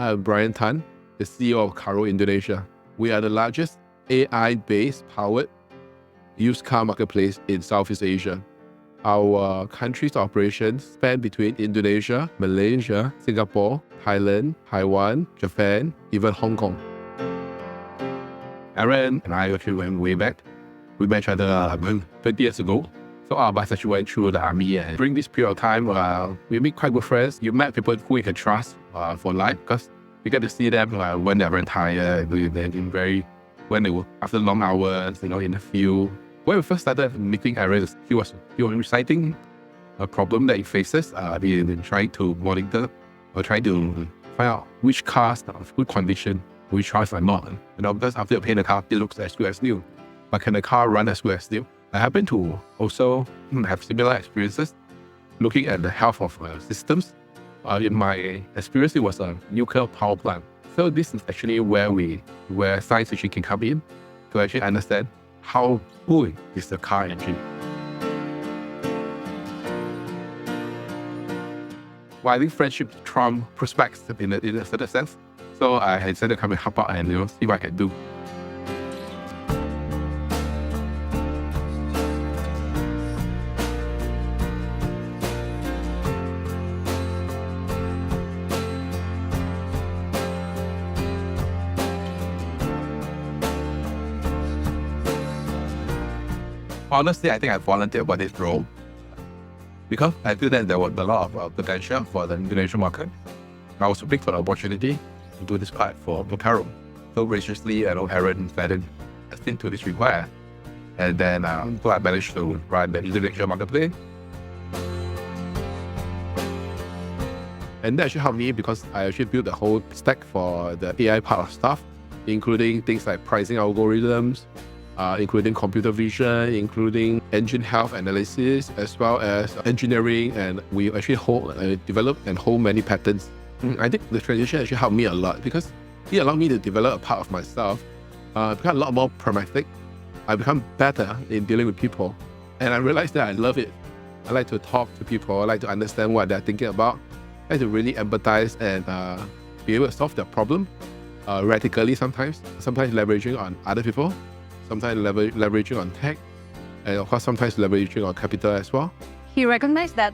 I'm Bryan Tan, the CEO of Carro Indonesia. We are the largest AI-based powered used car marketplace in Southeast Asia. Our country's operations span between Indonesia, Malaysia, Singapore, Thailand, Taiwan, Japan, even Hong Kong. Aaron and I actually went way back. We met each other 20 years ago. So our bus actually went through the army, and during this period of time, we made quite good friends. You met people who you can trust for life, because you get to see them when they're very tired, when they were after long hours, in the field. When we first started meeting Aaron, he was reciting a problem that he faces. He's been trying to monitor or trying to find out which cars are of good condition, which cars are not. Because after you paint the car, it looks as good as new. But can the car run as good as new? I happen to also have similar experiences looking at the health of systems. In my experience, it was a nuclear power plant. So this is actually where science actually can come in to actually understand how good is the car engine. Well, I think friendship trumps prospects in a certain sense. So I decided to come and help out and see what I can do. Honestly, I think I volunteered for this role because I feel that there was a lot of potential for the Indonesian market. I was looking for the opportunity to do this part for Carro. So graciously, Aaron fed in to this request. And then so I managed to run the Indonesian marketplace. And that actually helped me because I actually built the whole stack for the AI part of stuff, including things like pricing algorithms, including computer vision, including engine health analysis, as well as engineering. And we actually develop and hold many patents. I think the transition actually helped me a lot because it allowed me to develop a part of myself, become a lot more pragmatic. I become better in dealing with people. And I realized that I love it. I like to talk to people. I like to understand what they're thinking about. I like to really empathize and be able to solve their problem radically sometimes leveraging on other people, sometimes leveraging on tech, and of course sometimes leveraging on capital as well. He recognized that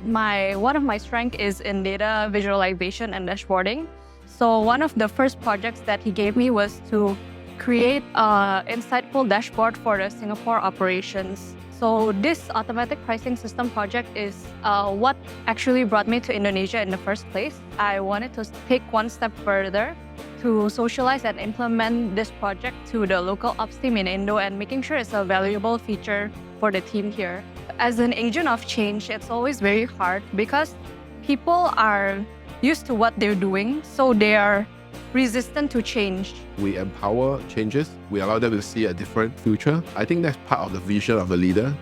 one of my strengths is in data visualization and dashboarding. So one of the first projects that he gave me was to create an insightful dashboard for the Singapore operations. So this automatic pricing system project is what actually brought me to Indonesia in the first place. I wanted to take one step further to socialize and implement this project to the local ops team in Indo and making sure it's a valuable feature for the team here. As an agent of change, it's always very hard because people are used to what they're doing, so they are resistant to change. We empower changes. We allow them to see a different future. I think that's part of the vision of a leader.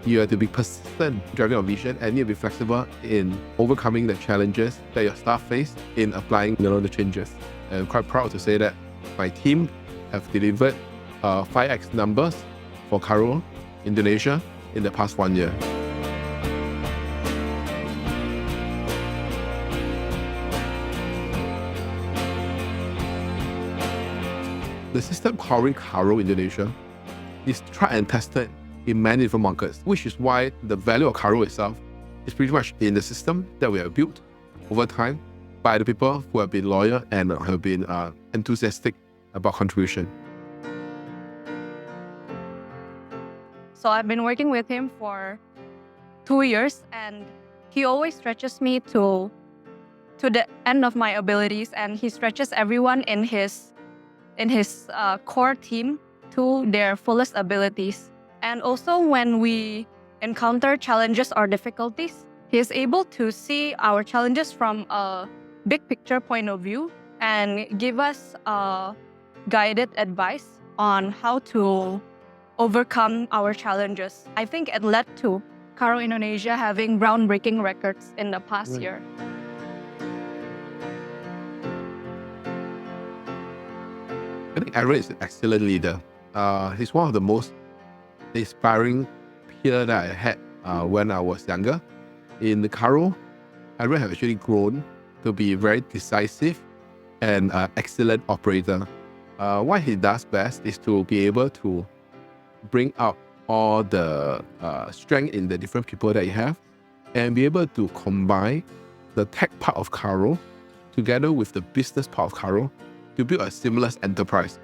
You have to be persistent driving your vision, and you have to be flexible in overcoming the challenges that your staff face in applying the changes. And I'm quite proud to say that my team have delivered 5x numbers for Carro Indonesia in the past 1 year. The system powering Carro Indonesia is tried and tested in many different markets, which is why the value of Carro itself is pretty much in the system that we have built over time by the people who have been loyal and have been enthusiastic about contribution. So I've been working with him for 2 years, and he always stretches me to the end of my abilities, and he stretches everyone in his core team to their fullest abilities. And also when we encounter challenges or difficulties, he is able to see our challenges from a big picture point of view and give us guided advice on how to overcome our challenges. I think it led to Carro Indonesia having groundbreaking records in the past year. I think Aaron is an excellent leader. He's one of the most inspiring peers that I had when I was younger. In the Carro, Aaron has actually grown to be very decisive and excellent operator. What he does best is to be able to bring out all the strength in the different people that you have and be able to combine the tech part of Carro together with the business part of Carro to build a seamless enterprise.